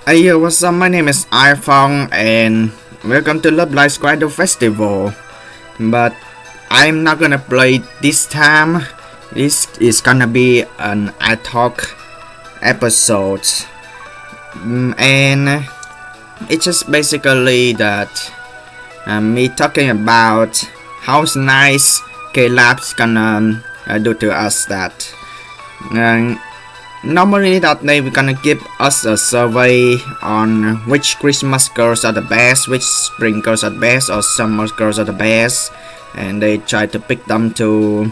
Hey yo, what's up? My name is iPhong and welcome to Love Live Squad Festival. But I'm not gonna play this time. This is gonna be an ad hoc episode. And it's just basically that me talking about how nice K-Lab's gonna do to us that. Normally that they were gonna give us a survey on which Christmas girls are the best, which spring girls are the best, or summer girls are the best, and they try to pick them to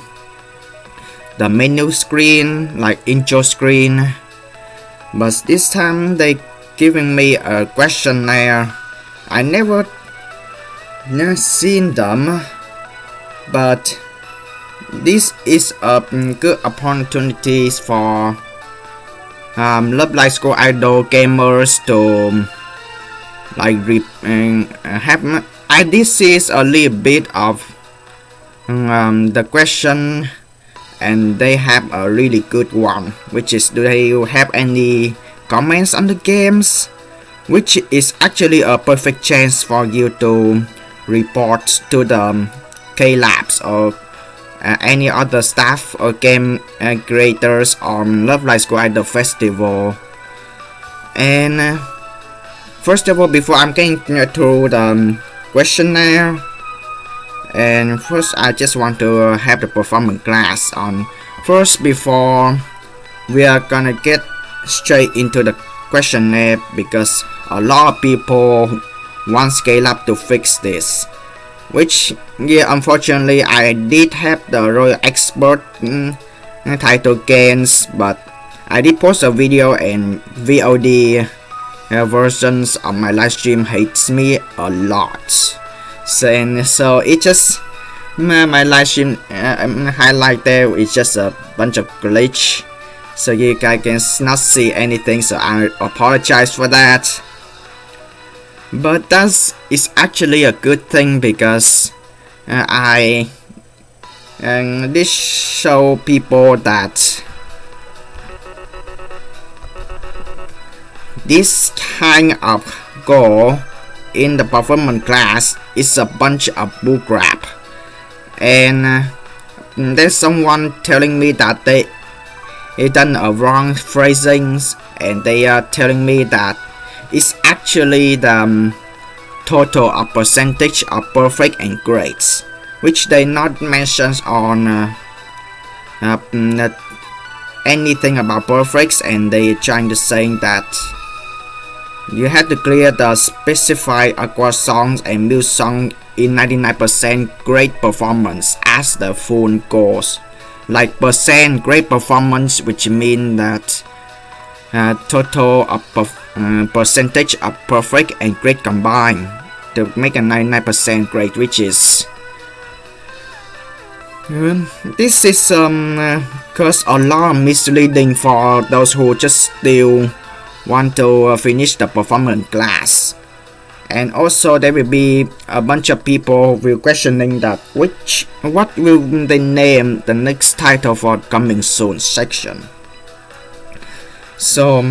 the menu screen, like intro screen. But this time they giving me a questionnaire. I never seen them, but this is a good opportunity for Love Live School Idol gamers to have. I did see a little bit of the question, and they have a really good one, which is, do they have any comments on the games, which is actually a perfect chance for you to report to the K-Labs or any other staff or game creators on Love Live School Idol Festival. And first of all, before I'm getting through the questionnaire, and first I just want to have the performance class on first before we are gonna get straight into the questionnaire, because a lot of people want Scale-Up to fix this. Which, yeah, unfortunately, I did have the Royal Expert title games, but I did post a video and VOD versions of my live stream hates me a lot. So it just, my live stream highlight there is just a bunch of glitch, so you guys can not see anything, so I apologize for that. But that is actually a good thing, because this show people that this kind of goal in the performance class is a bunch of bullcrap. And there's someone telling me that they done a wrong phrasings, and they are telling me that it's actually the total of percentage of perfect and greats, which they not mentions on anything about perfects, and they trying to saying that you have to clear the specified aqua songs and muse song in 99% great performance as the full goals, like percent great performance, which mean that total of percentage of perfect and great combined to make a 99% great, which is this is cause a lot of misleading for those who just still want to finish the performance class. And also there will be a bunch of people will questioning that what will they name the next title for coming soon section. So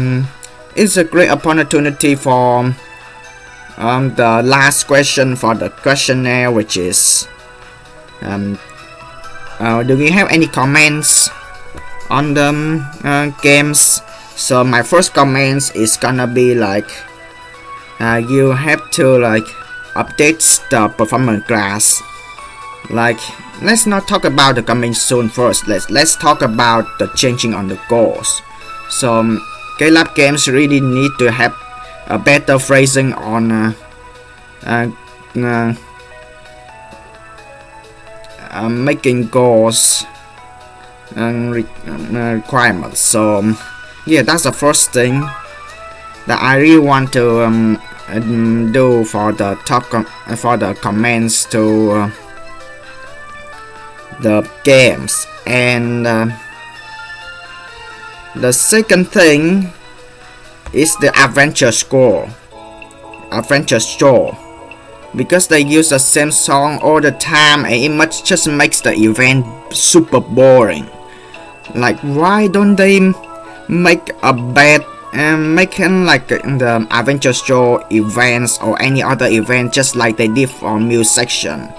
it's a great opportunity for the last question for the questionnaire, which is do you have any comments on the games? So my first comments is gonna be like you have to like update the performance class. Like, let's not talk about the coming soon first. Let's talk about the changing on the goals. So K-Lab games really need to have a better phrasing on making goals and requirements. So yeah, that's the first thing that I really want to do for the top for the comments to the games. And the second thing is the adventure store, because they use the same song all the time, and it just makes the event super boring. Like, why don't they make a bad making like the adventure show events or any other event just like they did for music section.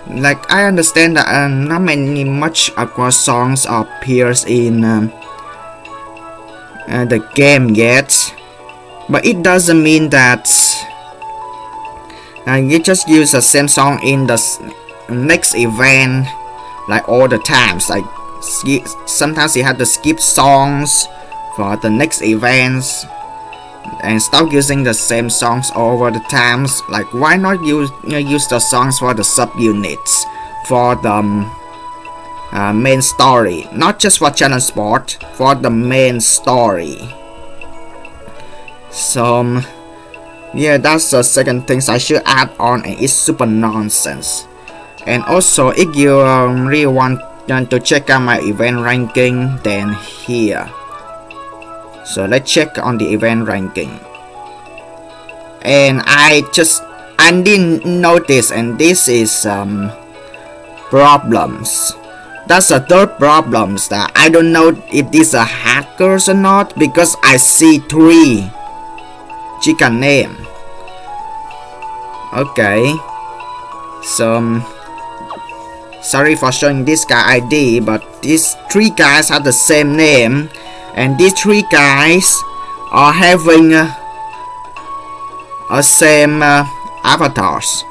Like I understand that not many much across songs appears in the game yet, but it doesn't mean that you just use the same song in the next event like all the times. Like sometimes you have to skip songs for the next events and stop using the same songs over the times. Like why not use the songs for the subunits for the main story, not just for challenge sport, for the main story. So yeah, that's the second thing I should add on, and it's super nonsense. And also if you really want to check out my event ranking, then here. So let's check on the event ranking. And I didn't notice, and this is problems. That's the third problems that I don't know if these are hackers or not, because I see 3 chicken name. Okay, so sorry for showing this guy ID, but these 3 guys have the same name, and these 3 guys are having same avatars.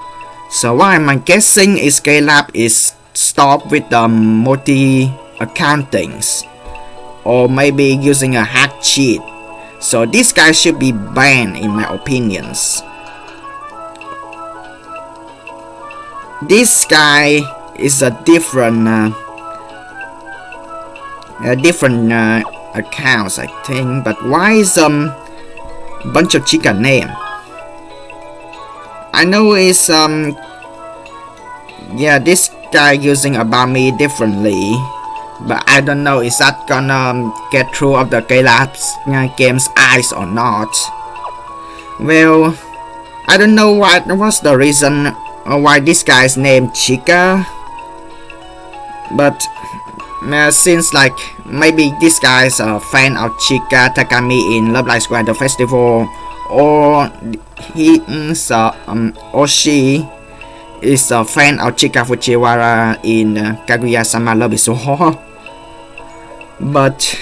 So what I'm guessing is Caleb is stopped with the multi accountings, or maybe using a hack cheat. So this guy should be banned in my opinions. This guy is a different accounts, I think. But why is bunch of chicken name? I know it's yeah, this guy using about me differently, but I don't know is that gonna get through of the Caleb's game's eyes or not. Well, I don't know what's the reason why this guy's named Chica, but since like maybe this guy's a fan of Chika Takami in Love Live Square the festival, or he is or she is a fan of Chika Fujiwara in Kaguya-sama Love is War. But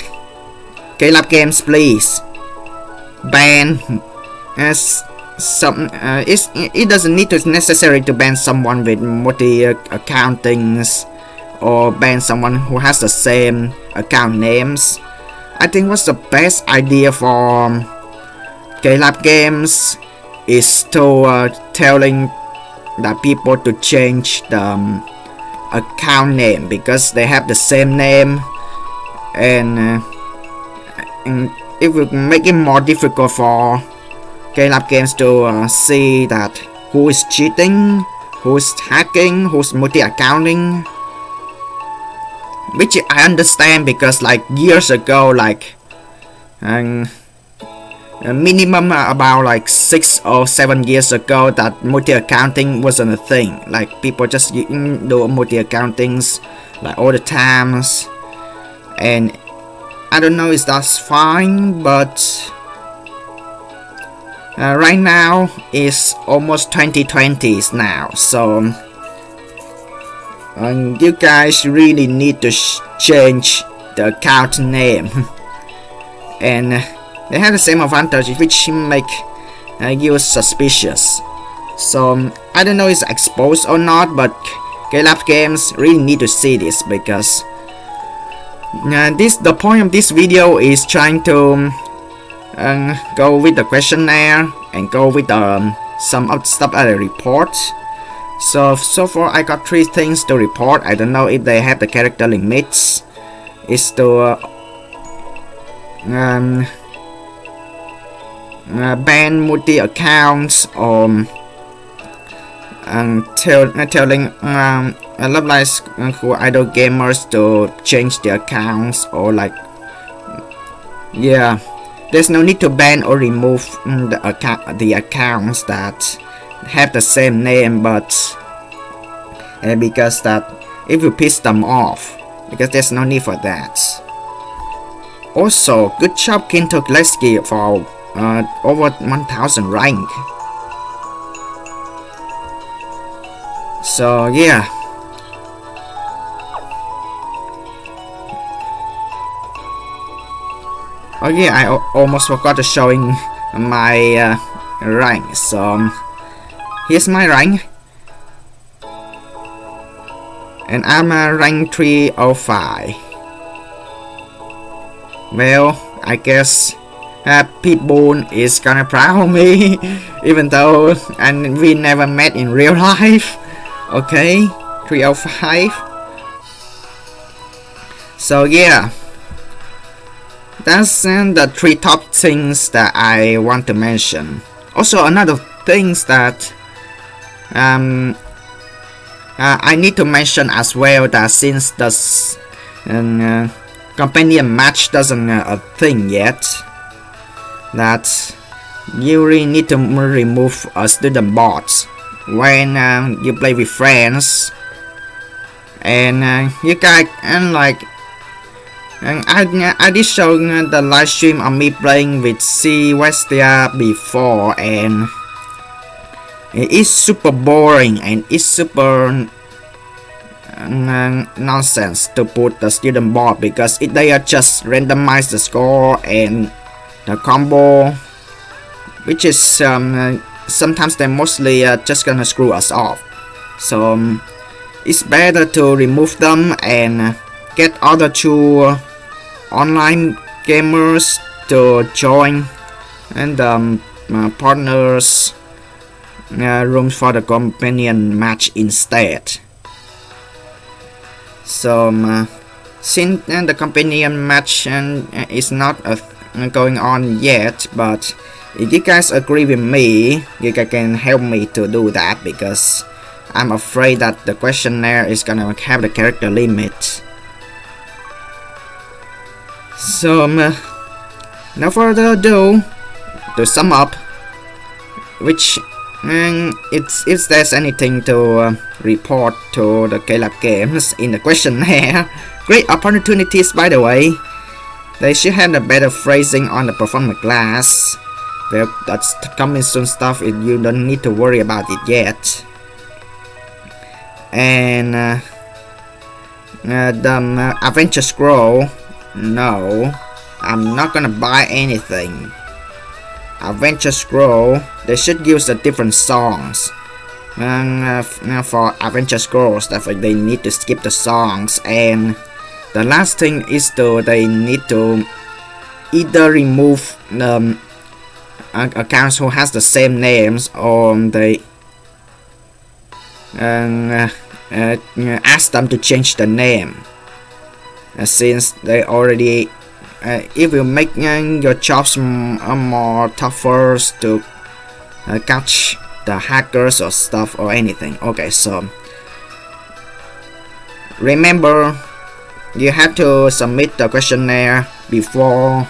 Caleb Games, please ban as some. It doesn't need to necessary to ban someone with multi accountings, or ban someone who has the same account names. I think what's the best idea for Caleb Games is to telling the people to change the account name, because they have the same name, and it will make it more difficult for Caleb Games to see that who is cheating, who is hacking, who's multi-accounting. Which I understand, because like years ago, like a minimum about like 6 or 7 years ago, that multi-accounting wasn't a thing. Like people just do multi-accountings like all the times, and I don't know if that's fine, but right now it's almost 2020s now, so you guys really need to change the account name. And they have the same advantage, which make you suspicious. So I don't know if it's exposed or not, but Caleb Games really need to see this, because the point of this video is trying to go with the questionnaire and go with some of the stuff at the report. So far I got 3 things to report. I don't know if they have the character limits. Is to ban multi accounts, or telling Love Live who idol gamers to change their accounts, or like, yeah, there's no need to ban or remove the accounts that have the same name, but because that if you piss them off, because there's no need for that. Also, good job Kinto Gillespie for over 1000 rank. So yeah. Oh yeah, I almost forgot to showing my rank. So here's my rank, and I'm rank 305. Well, I guess Pitbull is gonna proud of me, even though we never met in real life. Okay, 305. So yeah, that's the 3 top things that I want to mention. Also, another things that I need to mention as well, that since the companion match doesn't a thing yet, that you really need to remove student bots when you play with friends, and you guys I did show the live stream of me playing with C Westia before, and it is super boring and it's super nonsense to put the student bot, because they are just randomize the score and the combo, which is sometimes they mostly just gonna screw us off. So it's better to remove them and get other 2 online gamers to join, and partners room for the companion match instead. So since the companion match is not going on yet, but if you guys agree with me, you guys can help me to do that, because I'm afraid that the questionnaire is gonna have the character limit. So no further ado, to sum up, which if there's anything to report to the Caleb Games in the questionnaire, great opportunities by the way. They should have a better phrasing on the performance class. Well, that's coming soon stuff, you don't need to worry about it yet. And the Adventure Scroll, no, I'm not gonna buy anything. Adventure Scroll, they should use the different songs. For Adventure Scrolls, that they need to skip the songs. And the last thing is they need to either remove accounts who has the same names, or they ask them to change the name, since they already it will make your jobs more tougher to catch the hackers or stuff or anything. Okay, so remember, you have to submit the questionnaire before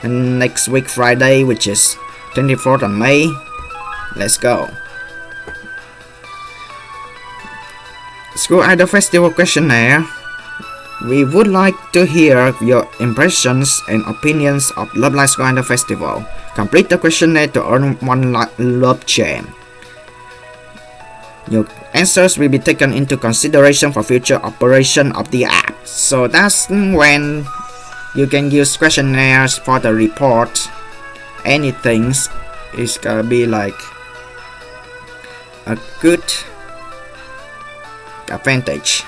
next week Friday, which is 24th of May. Let's go. School Idol Festival questionnaire. We would like to hear your impressions and opinions of Love Live School Idol Festival. Complete the questionnaire to earn 1 love gem. Your answers will be taken into consideration for future operation of the app. So that's when you can use questionnaires for the report. Anything is gonna be like a good advantage.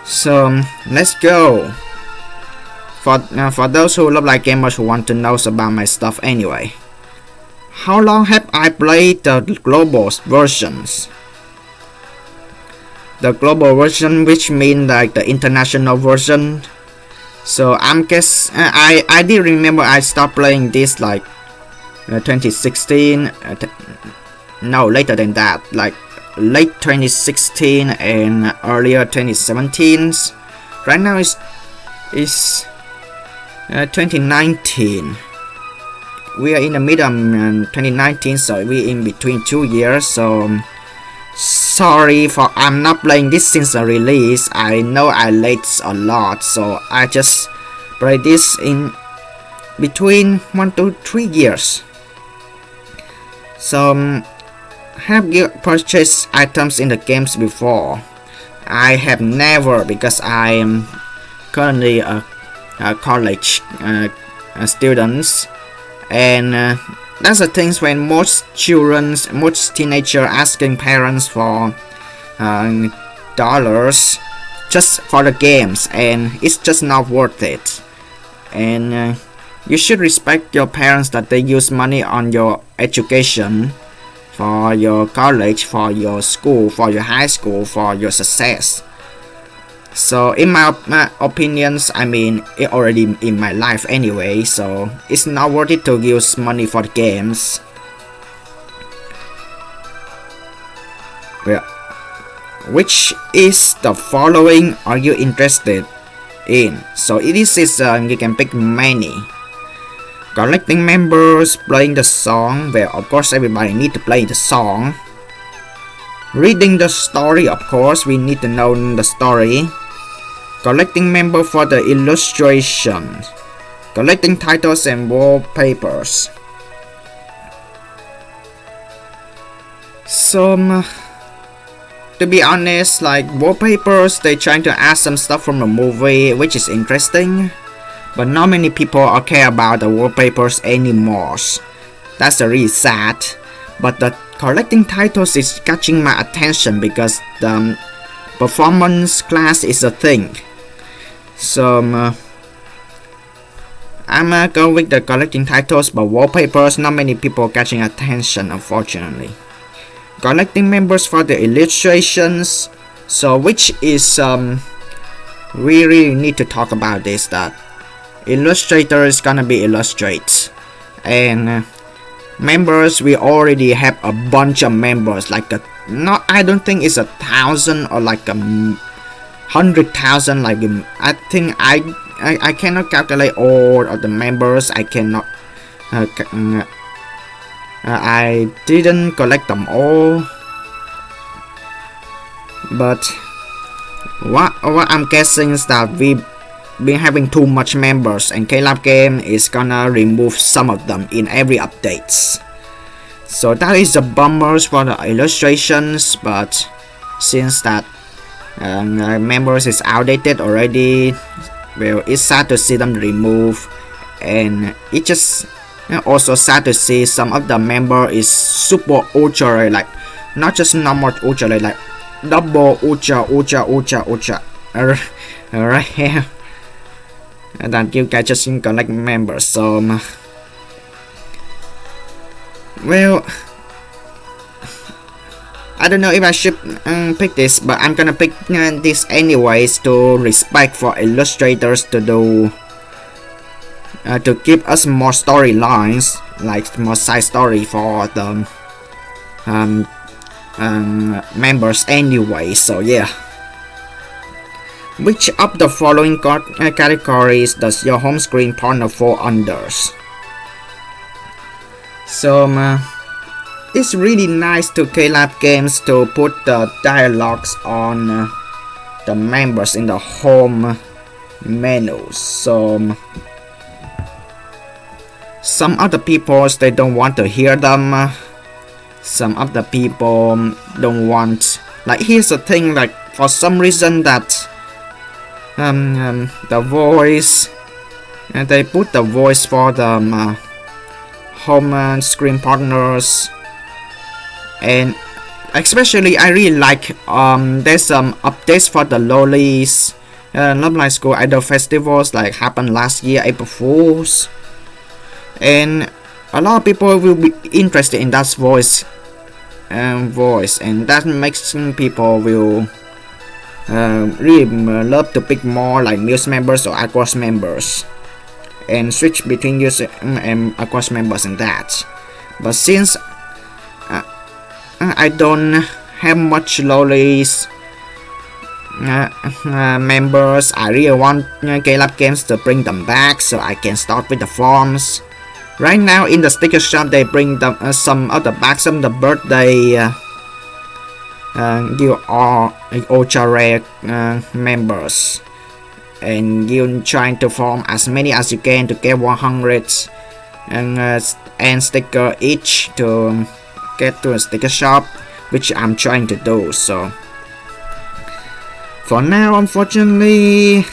So let's go. For those who love like gamers who want to know about my stuff anyway. How long have I played the global versions? The global version, which means like the international version. So I did remember I stopped playing this like 2016. No, later than that, like late 2016 and earlier 2017. Right now is 2019. We are in the middle of 2019, so we in between 2 years. So sorry for I'm not playing this since the release. I know I late a lot, so I just play this in between 1 to 3 years. So have you purchased items in the games before? I have never, because I am currently a college students, and that's the things when most teenagers asking parents for dollars just for the games, and it's just not worth it. And you should respect your parents that they use money on your education, for your college, for your school, for your high school, for your success. So in my opinions, I mean, it already in my life anyway, so it's not worth it to use money for the games. Well, which is the following are you interested in? So this is you can pick many. Collecting members, playing the song, well of course everybody need to play the song. Reading the story, of course we need to know the story. Collecting members for the illustration. Collecting titles and wallpapers. So to be honest, like wallpapers, they trying to add some stuff from the movie, which is interesting, but not many people care about the wallpapers anymore. That's really sad. But the collecting titles is catching my attention because the performance class is a thing. So I'm going with the collecting titles, but wallpapers, not many people catching attention, unfortunately. Collecting members for the illustrations, so which is we really need to talk about this, that illustrator is gonna be illustrate, and members, we already have a bunch of members, like not, I don't think it's 1,000 or like 100,000, like I think I cannot calculate all of the members. I cannot I didn't collect them all, but what I'm guessing is that we've been having too much members, and KLab game is gonna remove some of them in every updates. So that is the bummers for the illustrations, but since that members is outdated already, well, it's sad to see them remove, and it just also sad to see some of the member is super ultra rare, like not just normal ultra rare, like double ultra right here, and then you guys just collect members. So well, I don't know if I should pick this, but I'm gonna pick this anyways to respect for illustrators to do to give us more storylines, like more side story for the members anyway. So yeah, which of the following categories does your home screen partner fall under? So it's really nice to KLab games to put the dialogues on the members in the home menu. So some other people, they don't want to hear them. Some of the people don't want, like, here's the thing, like for some reason that the voice, and they put the voice for the home screen partners, and especially I really like there's some updates for the Lollies Love Live School Idol festivals, like happened last year, April Fools, and a lot of people will be interested in that voice, and that makes people will really love to pick more like Muse members or Aquas members, and switch between Muse and Aquas members and that. But since I don't have much Lollies members, I really want KLab games to bring them back so I can start with the forms. Right now in the sticker shop, they bring them some other back, some of the birthday you are ultra rare members, and you trying to form as many as you can to get 100 and sticker each to get to a sticker shop, which I'm trying to do. So for now, unfortunately,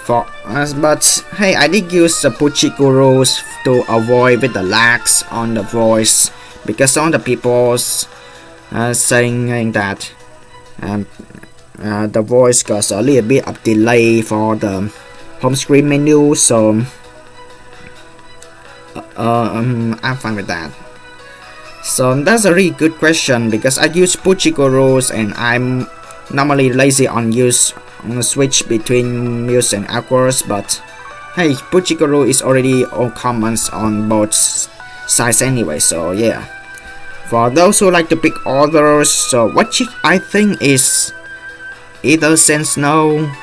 for us, but hey, I did use the Puchikuros to avoid with the lags on the voice, because some of the people saying that the voice got a little bit of delay for the home screen menu. So I'm fine with that. So that's a really good question, because I use Puchikuros and I'm normally lazy on switch between Muse and Aquas, but hey, Puchikuro is already all commons on both sides anyway. So yeah, for those who like to pick others, so what I think is either Sensno,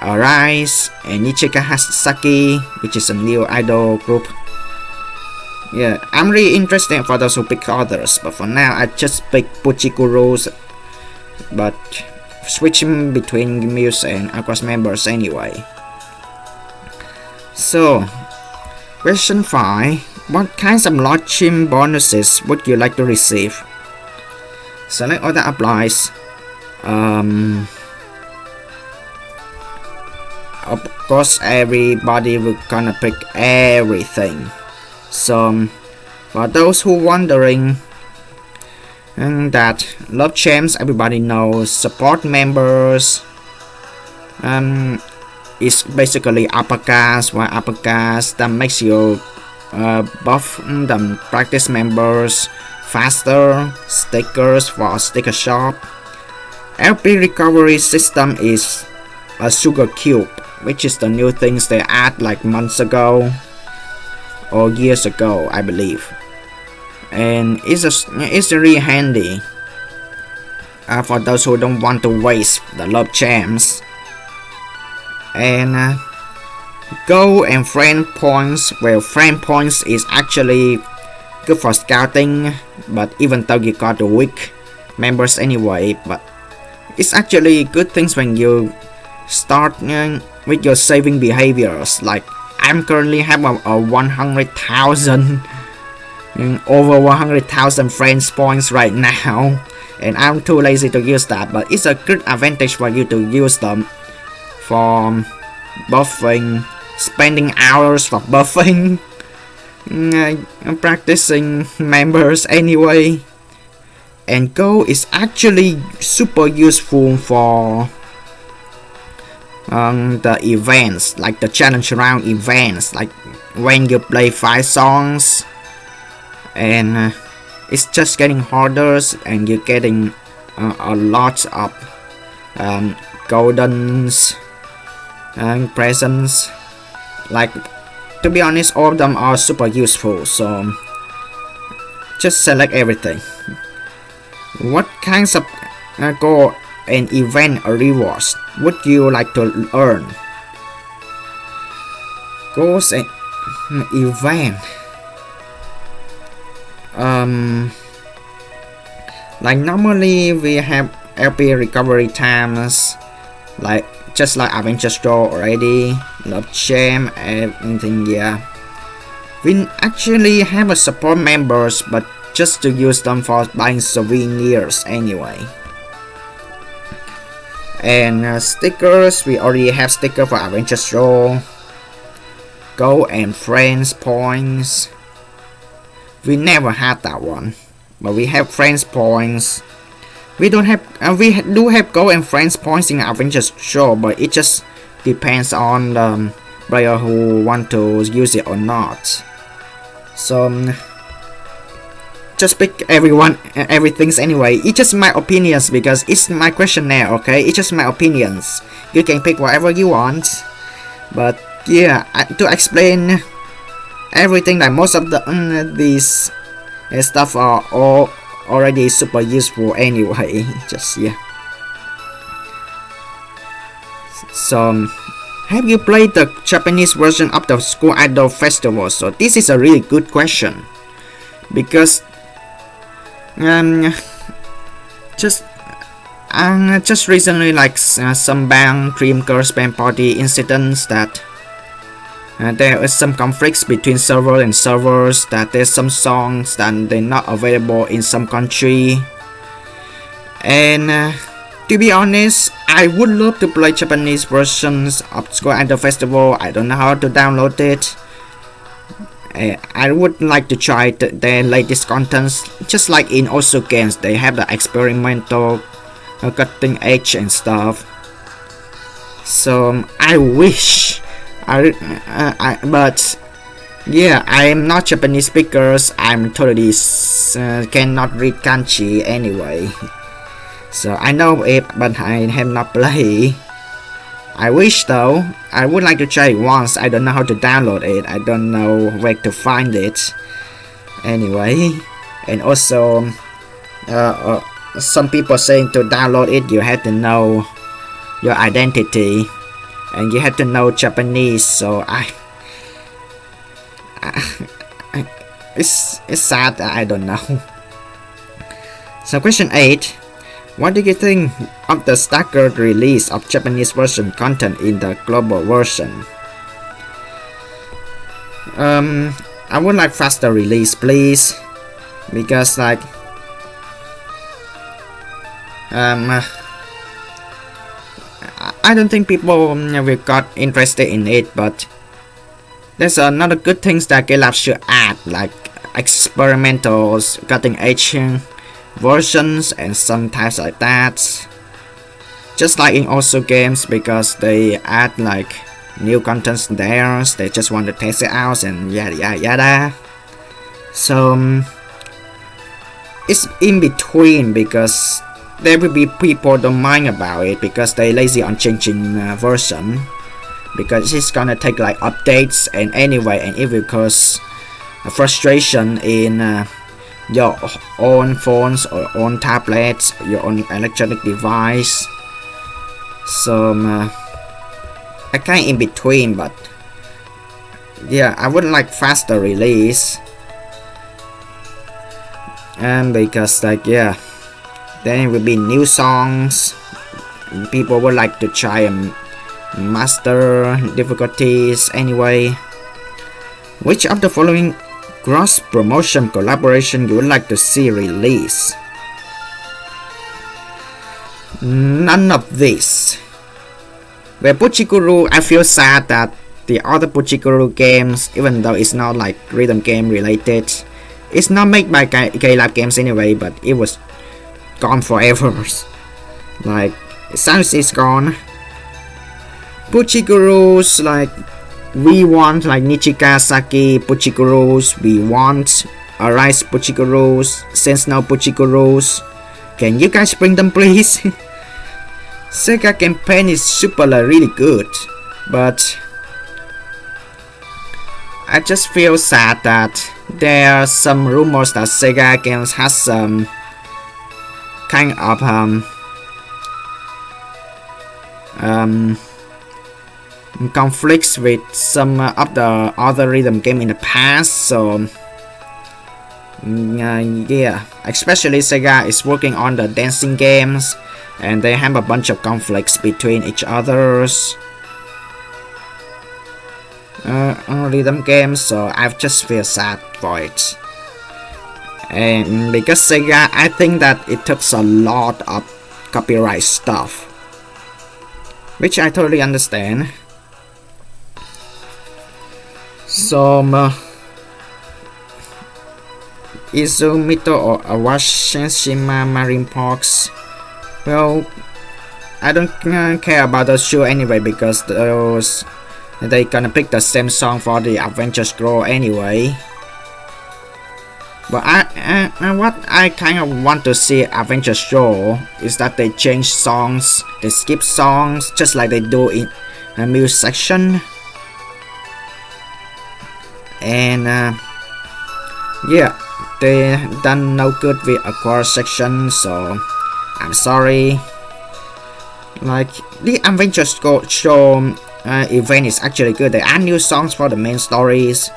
Arise, and Nichika Hasaki, which is a new idol group. Yeah, I'm really interested for those who pick others, but for now I just pick Puchikuros, but switching between Muse and Aquas members anyway. So, question 5. What kinds of launching bonuses would you like to receive? Select all that applies. Of course, everybody will gonna pick everything. So, for those who wondering, that love champs, everybody knows support members is basically uppercast, while uppercast that makes you buff the practice members faster. Stickers for sticker shop. LP recovery system is a sugar cube, which is the new things they add like months ago or years ago, I believe, and it's really handy for those who don't want to waste the love champs. And go and friend points. Well, friend points is actually good for scouting, but even though you got the weak members anyway, but it's actually good things when you start with your saving behaviors. Like I'm currently have a 100,000 over 100,000 friends points right now, and I'm too lazy to use that, but it's a good advantage for you to use them for buffing, spending hours for buffing, practicing members anyway. And Go is actually super useful for the events, like the challenge round events, like when you play 5 songs and it's just getting harder and you're getting a lot of goldens and presents. Like, to be honest, all of them are super useful, so just select everything. What kinds of goal and event rewards would you like to earn? Goals and event, like normally we have LP recovery times, like just like Adventure Store already, Love Jam, everything. Yeah, we actually have a support members, but just to use them for buying souvenirs anyway. And stickers, we already have sticker for Adventure Store. Go and friends points, we never had that one, but we have friends points. We don't have we do have Go and friends points in Adventure Store, but it just depends on the player who want to use it or not. So just pick everything's anyway. It's just my opinions, because it's my questionnaire, okay? It's just my opinions. You can pick whatever you want, but yeah, to explain everything, like most of these stuff are all already super useful anyway. Just yeah. So, have you played the Japanese version of the School Idol Festival? So this is a really good question, because just just recently, like some bang Dream Girl spam party incidents, that there is some conflicts between server and servers, that there's some songs that they're not available in some country. And to be honest, I would love to play Japanese versions of Square Idol Festival. I don't know how to download it. I would like to try their latest contents, just like in also games. They have the experimental cutting edge and stuff. So I wish, but yeah, I am not Japanese speakers. I'm totally cannot read kanji anyway. So I know it, but I have not played. I wish though. I would like to try it once. I don't know how to download it. I don't know where to find it. Anyway, and also, some people saying to download it, you have to know your identity, and you have to know Japanese. So it's sad. I don't know. So question 8. What do you think of the staggered release of Japanese version content in the global version? I would like faster release, please, because like I don't think people will got interested in it, but there's another good things that GameLab should add, like experimentals, cutting edge versions and some types like that, just like in also games, because they add like new contents there. They just want to test it out and yada yada yada. So it's in between, because there will be people don't mind about it because they lazy on changing version, because it's gonna take like updates, and anyway, and it will cause frustration in your own phones or own tablets, your own electronic device. So I kind of in between, but yeah, I would like faster release, and because like yeah, then it will be new songs. People would like to try and master difficulties anyway. Which of the following cross promotion collaboration you would like to see release? None of this. Where Puchiguru, I feel sad that the other Puchiguru games, even though it's not like rhythm game related, it's not made by GameLab Games anyway, but it was gone forever. Like, since it's gone, Puchiguru's like we want like Nichigasaki Puchigurus, we want Arise Puchigurus, Sense Now Puchigurus. Can you guys bring them please? Sega campaign is super really good, but I just feel sad that there are some rumors that Sega Games has some kind of conflicts with some of the other rhythm game in the past. So yeah, especially Sega is working on the dancing games, and they have a bunch of conflicts between each others on rhythm games. So I just feel sad for it, and because Sega, I think that it took a lot of copyright stuff, which I totally understand. So Izumito or Awashishima Marine Parks, well, I don't care about those show anyway, because those they gonna pick the same song for the Adventure Scroll anyway. But what I kind of want to see Adventure Scroll is that they change songs, they skip songs just like they do in a music section. And yeah, they done no good with a chorus section, so I'm sorry. Like the Adventure Show event is actually good. They add new songs for the main stories,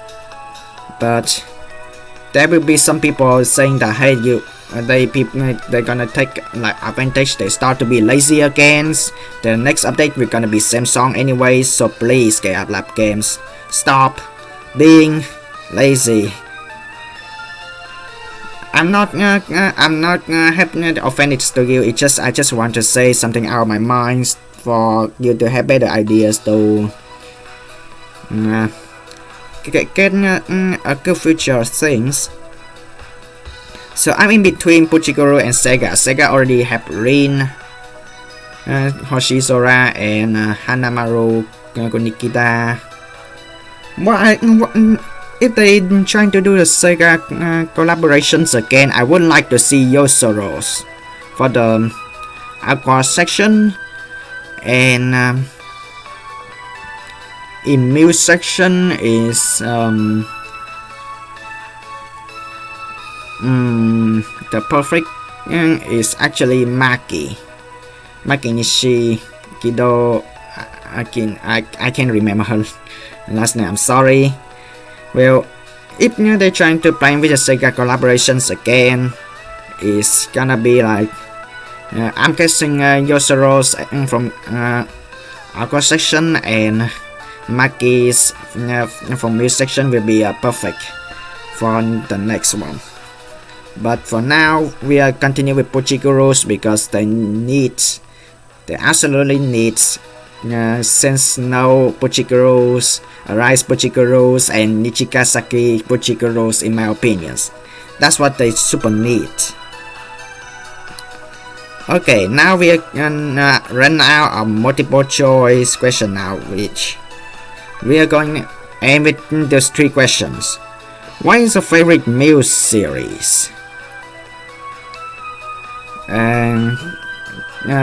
but there will be some people saying that hey they're gonna take like advantage, they start to be lazy again. The next update we're gonna be same song anyway, so please Lab Games, stop being lazy. I'm not having offended to you. I just want to say something out of my mind for you to have better ideas to get a good future things. So I'm in between Puchiguru and Sega. Sega already have Rin, Hoshizora, and Hanamaru Nikita. If they trying to do the Sega collaborations again, I would like to see Yosoros for the Aqua section, and in Muse section is the perfect is actually Maki Nishi Kido. I can't remember her last name, I'm sorry. Well, if they're trying to play with the Sega collaborations again, it's gonna be like I'm guessing Yosoros from Aqua section and Maki's from Muse section will be perfect for the next one. But for now, we are continue with Puchigurus because they absolutely need, since no Puchigurus, Rise Puchigurus and Nichikasaki Puchigurus in my opinions. That's what they super need. Okay, now we are gonna run out of multiple choice question now, which we are going to aim with those 3 questions. What is your favorite Muse series? And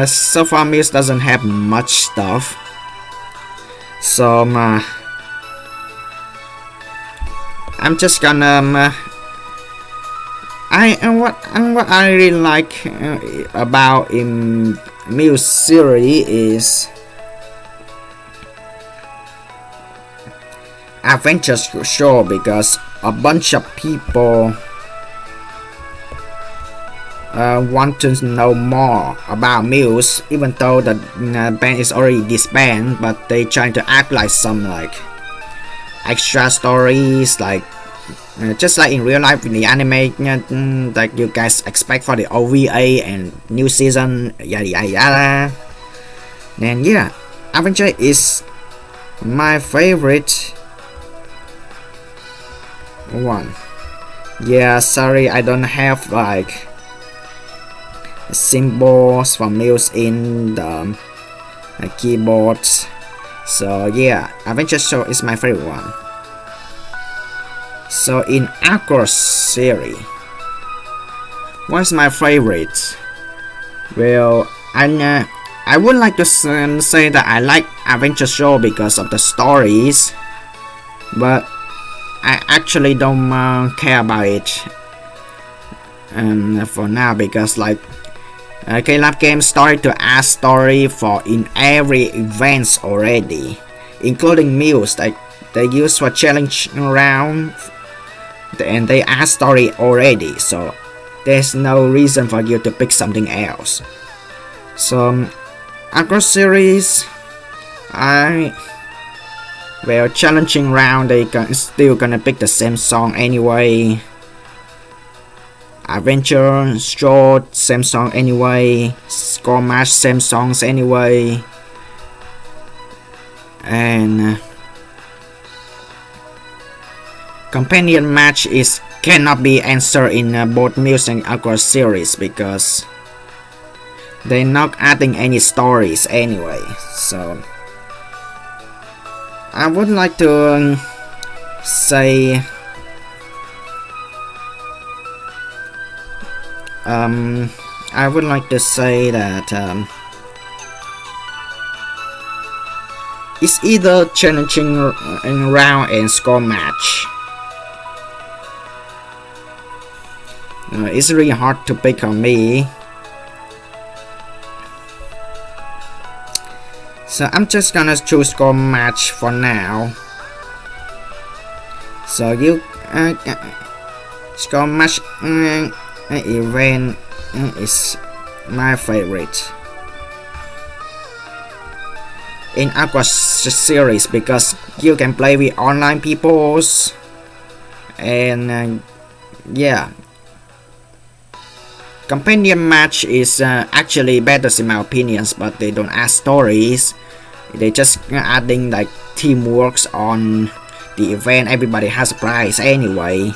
so far Muse doesn't have much stuff, so I'm just gonna what I really like about in Muse series is adventure show, because a bunch of people want to know more about Muse, even though the band is already disbanded, but they trying to act like some like extra stories, like just like in real life in the anime, like you guys expect for the OVA and new season, yada yada yada. And yeah, adventure is my favorite one. Yeah, sorry I don't have like symbols from Muse in the keyboards, so yeah, adventure show is my favorite one. So in Aqua series, what's my favorite? Well, I would like to say that I like adventure show because of the stories, but I actually don't care about it for now, because like Lab Games started to add story for in every events already, including Muse. Like they use for challenge round, and they add story already, so there's no reason for you to pick something else. So Aqua series, well, challenging round they still gonna pick the same song anyway. Adventure short, same song anyway. Score match, same songs anyway. And companion match is cannot be answered in both Muse and Aqua series because they're not adding any stories anyway. So I would like to say that it's either challenging round and score match. It's really hard to pick on me, so I'm just gonna choose score match for now. So you Score match event is my favorite in Aqua series because you can play with online peoples, and yeah, companion match is actually better in my opinions, but they don't add stories. They just adding like teamworks on the event. Everybody has a prize anyway.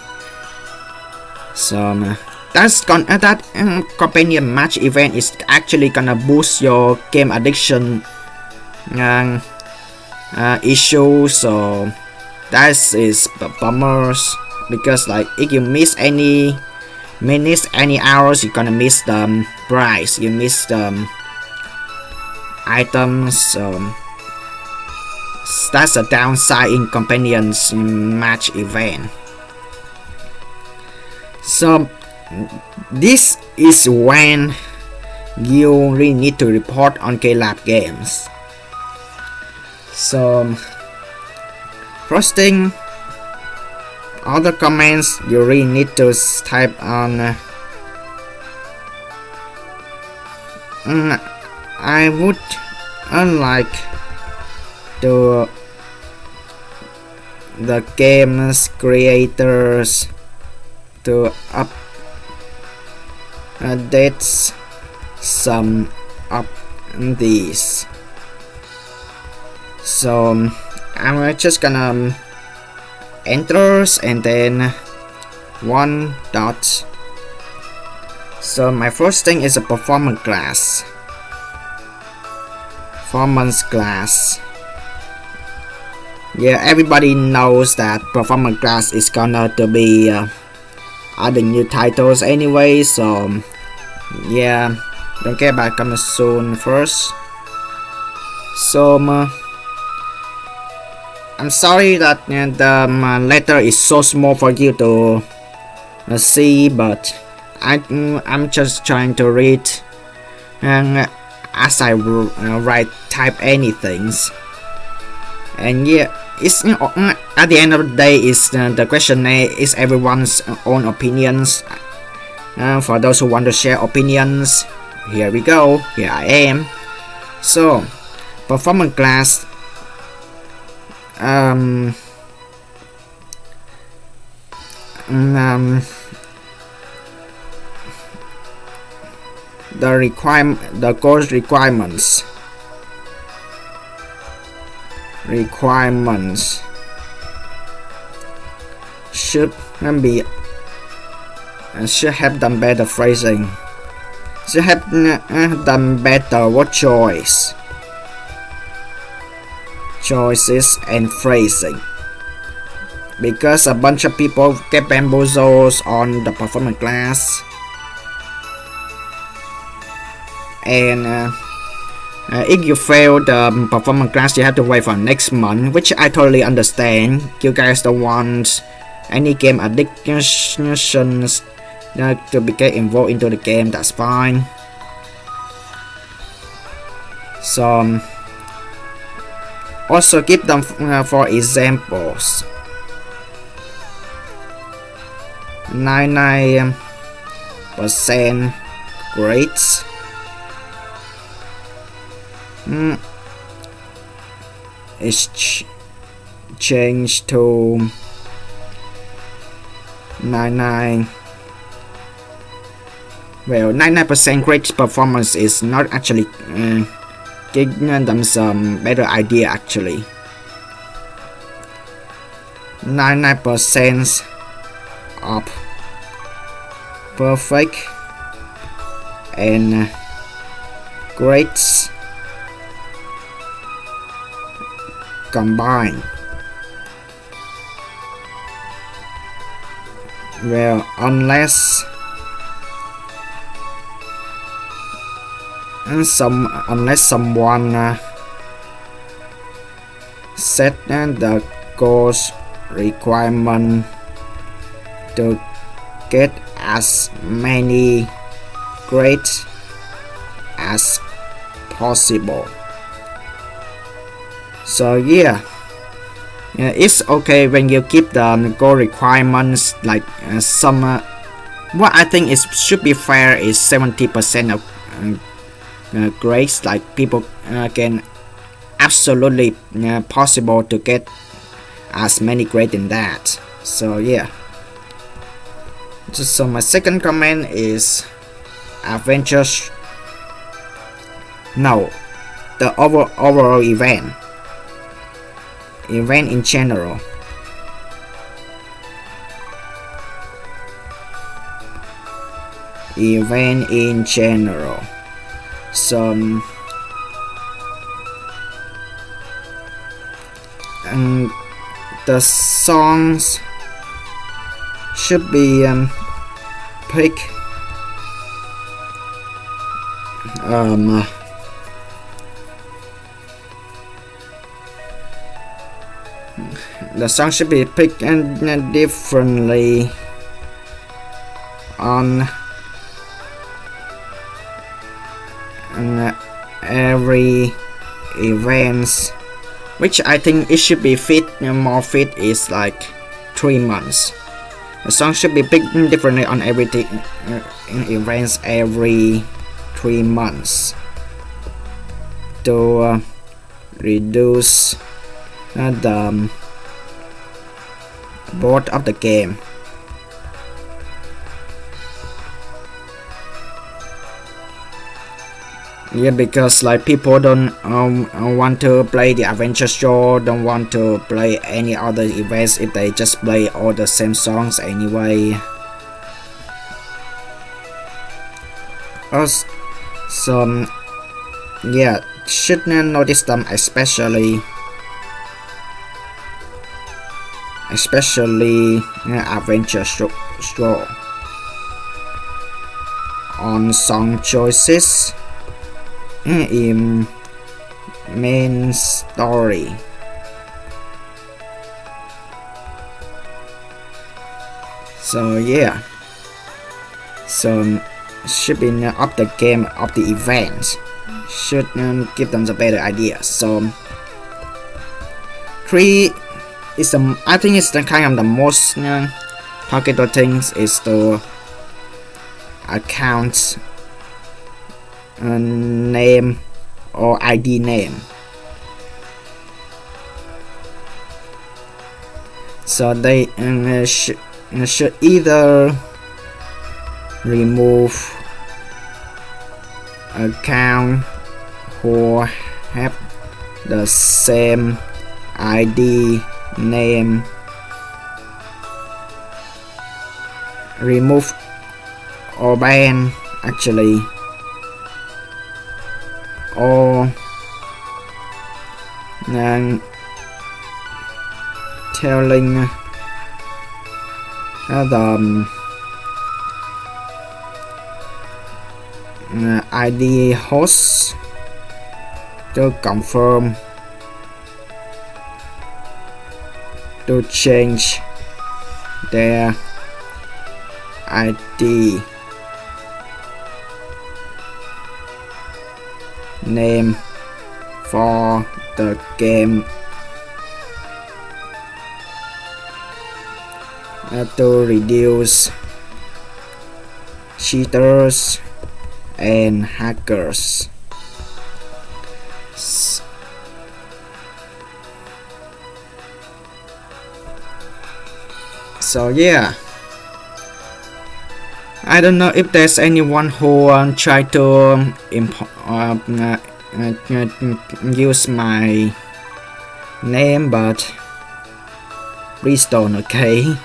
So that companion match event is actually gonna boost your game addiction issue. So that is bummers because like if you miss any minutes, any hours, you're gonna miss the prize. You miss the items. So that's a downside in companions match event. So this is when you really need to report on K-Lab games. So first thing, all the comments you really need to type on I would like to the game's creators to update some of these. So I'm just gonna enters and then one dot. So my first thing is a performance class. Yeah, everybody knows that performance class is gonna to be adding new titles anyway, so yeah, don't care about coming soon first. So I'm sorry that the letter is so small for you to see, but I'm just trying to read and as I type anything. And yeah, it's at the end of the day, is the questionnaire is everyone's own opinions. For those who want to share opinions, here we go. Here I am. So performance class. The course requirements should have done better phrasing. Should have done better what choices and phrasing, because a bunch of people get bamboozled on the performance class, and if you fail the performance class, you have to wait for next month, which I totally understand. You guys don't want any game addictions to be get involved into the game. That's fine. So also give them for examples. 99% grades. It's changed to 99. Well, 99% great performance is not actually giving them some better idea actually. 99% of perfect and greats combined. Well, unless someone set the course requirement to get as many grades as possible. So yeah, It's okay when you keep the goal requirements like some. What I think is should be fair is 70% of grades. Like people can absolutely possible to get as many grades in that. So yeah. So my second comment is adventures. No, the overall event in general. Event in general. So the songs should be pick the song should be picked differently on every events, which I think it should be fit more fit is like 3 months. The song should be picked differently on everything in events every 3 months to reduce the board of the game. Yeah, because like people don't want to play the adventure show, don't want to play any other events if they just play all the same songs anyway. So yeah, should notice them especially adventure show on song choices in main story. So yeah, so should be up the game of the event should give them a better idea. So 3 is I think it's the kind of the most targeted things is to account name or ID name. So they should either remove account who have the same ID name, remove or ban actually, or telling the ID host to confirm to change their ID name for the game to reduce cheaters and hackers. So yeah, I don't know if there's anyone who try to use my name, but please don't, okay?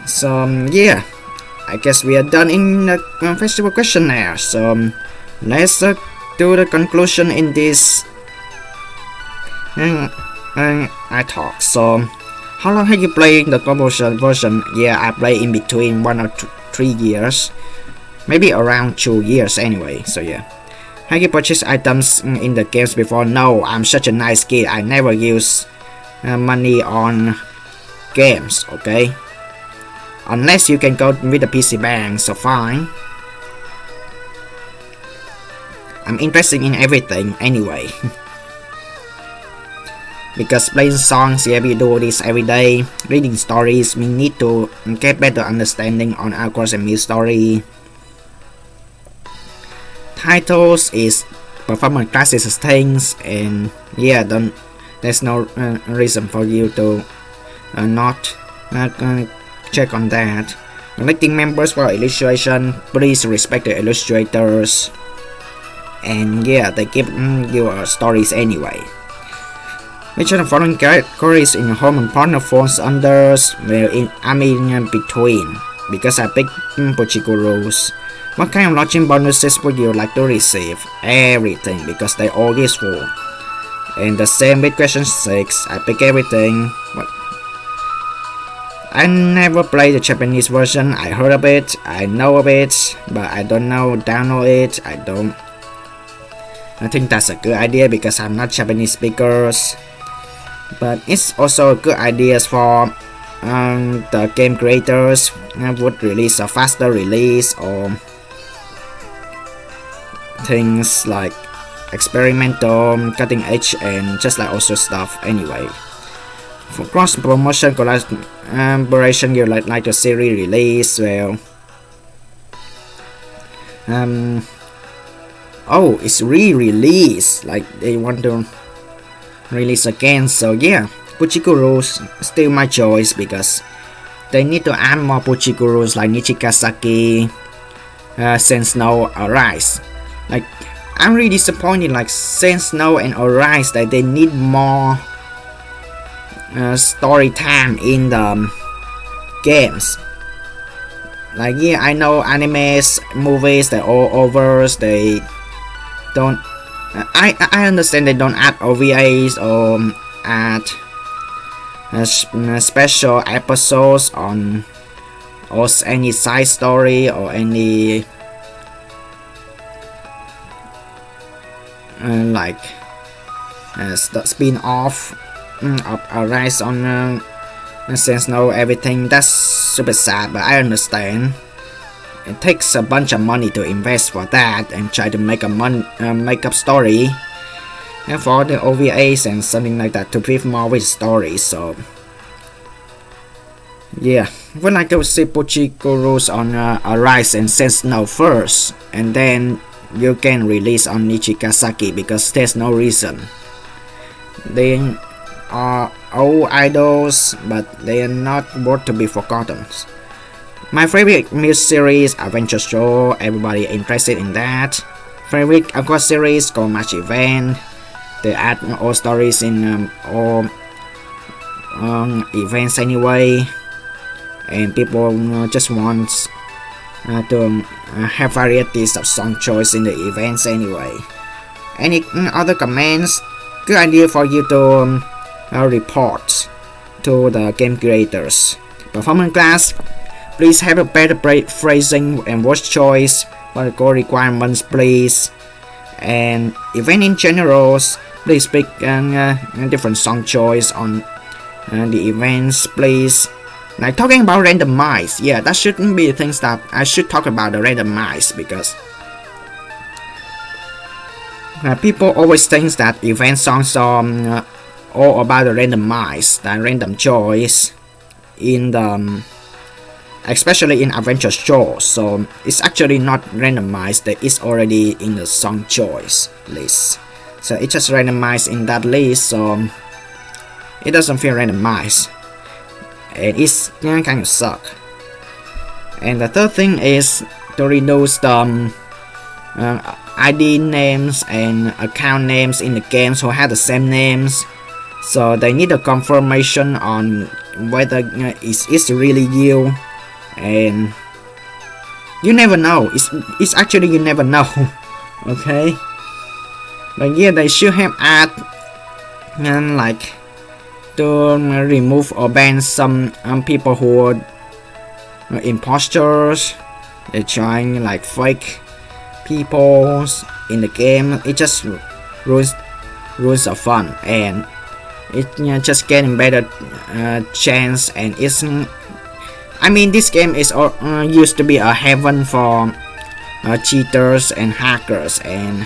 So yeah, I guess we are done in the festival questionnaire. So let's do the conclusion in this I talk. So how long have you played the global version? Yeah, I play in between 1 or 3 years, maybe around 2 years anyway. So yeah, have you purchased items in the games before? No, I'm such a nice kid. I never use money on games, okay? Unless you can go with the PC bank, so fine. I'm interested in everything anyway. because playing songs, yeah, we do this every day. Reading stories, we need to get better understanding on our course and mid story. Titles is performance classes things, and yeah, there's no reason for you to not check on that. Electing members for illustration, please respect the illustrators, and yeah, they give you stories anyway. Which of the following categories in home and partner falls under? Well, I'm in between because I picked Puchiku rules. What kind of lodging bonuses would you like to receive? Everything, because they're all useful. And the same with question 6, I pick everything. I never played the Japanese version. I heard of it, I know of it, but I don't know download it. I think that's a good idea because I'm not Japanese speakers. But it's also a good idea for the game creators would release a faster release or things like experimental, cutting edge, and just like also stuff anyway. For cross promotion collaboration, you like the series release, well, oh, it's re-release, like they want to release again. So yeah, Puchiku rules still my choice because they need to add more Puchiku rules like Nichikasaki, Send Snow, Arise. Like, I'm really disappointed, like Send Snow and Arise, that they need more story time in the games. Like, yeah, I know animes, movies, they're all over, they don't I understand they don't add OVAs or add special episodes on or any side story or any like spin-off of Arise on Sense No everything. That's super sad, but I understand. It takes a bunch of money to invest for that and try to make a make up story and for the OVAs and something like that to give more with stories. So yeah, I would like to see Puchiku rules on Arise and Sense No first, and then you can release on Nichikasaki because there's no reason. They are old idols, but they are not worth to be forgotten. My favorite music series, Adventure Show, everybody interested in that. Favorite Aqua series, Go Match Event. They add all stories in all events anyway. And people just want to have varieties of song choice in the events anyway. Any other comments? Good idea for you to report to the game creators. Performance class, please have a better phrasing and word choice for the core requirements, please. And event in general, please pick different song choice on the events, please. Like talking about randomize, yeah, that shouldn't be things that I should talk about the randomize because people always think that event songs are all about the randomize, the random choice in the especially in Adventure Show. So it's actually not randomized, it's already in the song choice list. So it's just randomized in that list, so it doesn't feel randomized. And it's kind of suck. And the third thing is to reduce the ID names and account names in the games who have the same names. So they need a confirmation on whether it's really you, and you never know. It's actually you never know. Okay. But yeah, they should have add like to remove or ban some people who are imposters. They're trying like fake people in the game. It just ruins the fun, and it just getting better chance. And it's I mean, this game is used to be a heaven for cheaters and hackers, and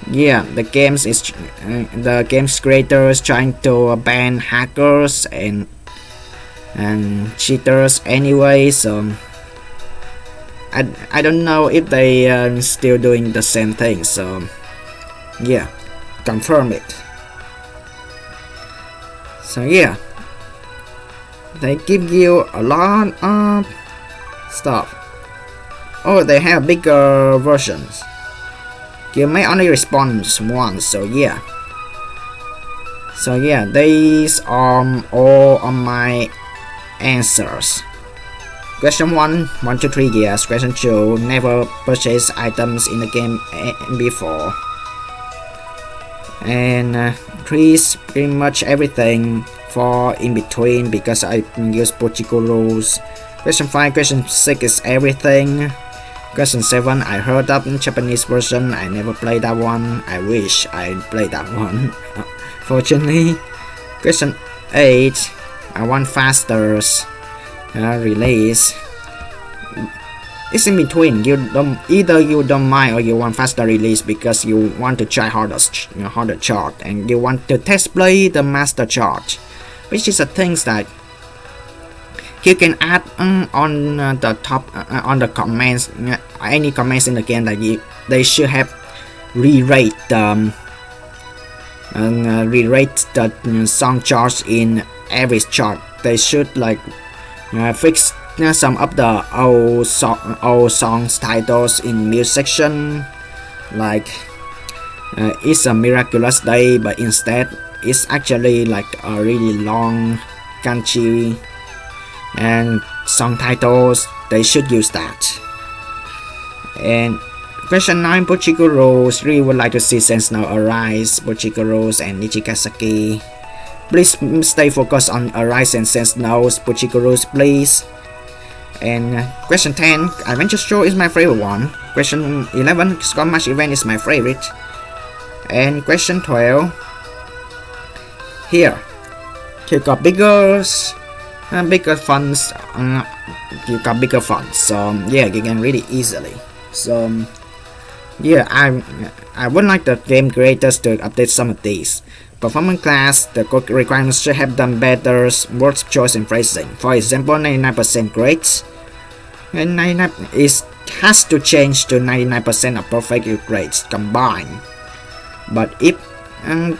yeah, the game's creators trying to ban hackers and cheaters anyway. So I don't know if they are still doing the same thing. So yeah, confirm it. So yeah, they give you a lot of stuff. Oh, they have bigger versions. You may only respond once. So yeah. These are all of my answers. Question 1, 1 to 3 yes. Question 2, never purchased items in the game before. And 3 is pretty much everything. 4 in between because I use Portugal rules. Question 5, question 6 is everything. Question 7, I heard of Japanese version, I never played that one. I wish I played that one. Fortunately. Question 8, I want faster release. It's in between. Either you don't mind or you want faster release because you want to try harder chart and you want to test play the master chart, which is a thing that you can add on the top on the comments. Any comments in the game that they should have rewrite the song charts in every chart. They should like fix some of the old songs titles in music section, like it's a miraculous day, but instead it's actually like a really long country and song titles. They should use that. And question 9, Bochiguro really would like to see Sense Now Arise, Bochiguro and Nichikasaki. Please stay focused on Arise and Sense Now, Bochiguro, please. And question 10, Adventure Show is my favorite one. Question 11, Scott Match Event is my favorite. And question 12, here, you got bigger funds. You got bigger funds, so yeah, you can read it easily. So yeah, I would like the game creators to update some of these. Performance class, the code requirements should have done better word choice and phrasing. For example, 99% grades, and 99 has to change to 99% of perfect grades combined. But if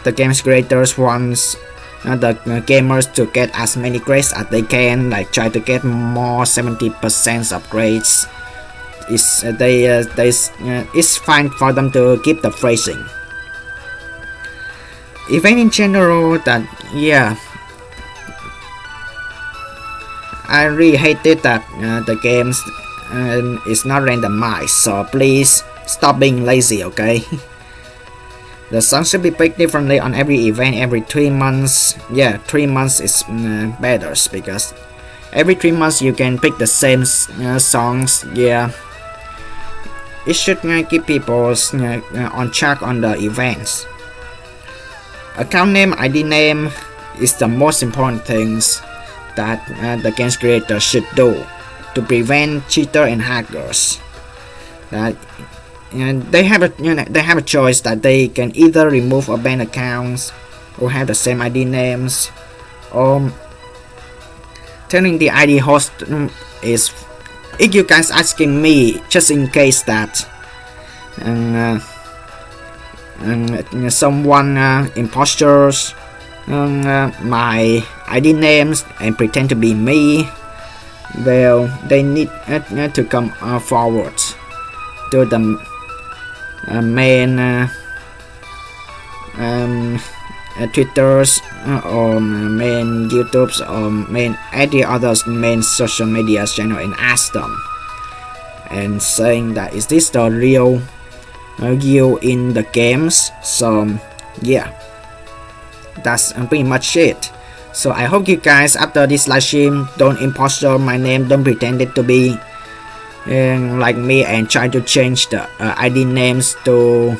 the game's creators wants the gamers to get as many grades as they can, like try to get more 70% of grades, it's fine for them to keep the phrasing. Even in general, that yeah, I really hated that the games is not randomized. So please stop being lazy, okay? The song should be picked differently on every event every 3 months. Yeah, 3 months is better because every 3 months you can pick the same songs. Yeah, it should keep people on track on the events. Account name, ID name is the most important things that the game's creator should do to prevent cheater and hackers. That they have a choice that they can either remove or ban accounts or have the same ID names, or turning the ID host is. If you guys asking me, just in case that someone imposters my ID names and pretend to be me, well, they need to come forward to the main Twitters or main YouTubes or main any other main social media channel and ask them and saying that is this the real you in the games. So yeah, that's pretty much it. So I hope you guys after this live stream don't impostor my name, don't pretend it to be like me and try to change the ID names to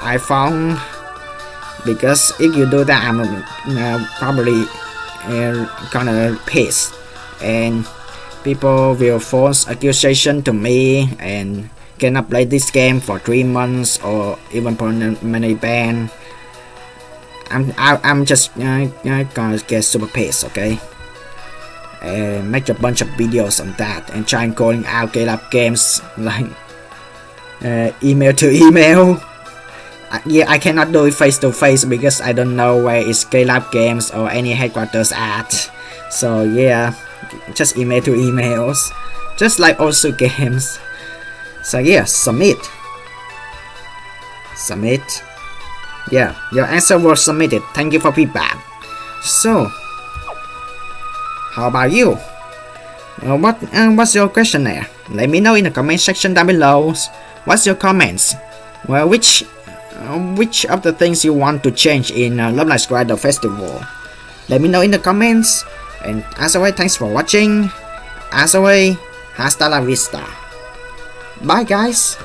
iPhong, because if you do that I'm probably gonna piss and people will false accusation to me and cannot play this game for 3 months or even permanent ban, I'm just gonna get super pissed, okay? And make a bunch of videos on that and try and calling out Caleb Games like email to email. Yeah, I cannot do it face to face because I don't know where is Caleb Games or any headquarters at. So yeah, just email to emails, just like also games. So yeah, submit. Yeah, your answer was submitted. Thank you for feedback. So, how about you? What's your questionnaire? Let me know in the comment section down below. What's your comments? Well, which of the things you want to change in Love Live Square Festival? Let me know in the comments. And as always, thanks for watching. As always, hasta la vista. Bye guys.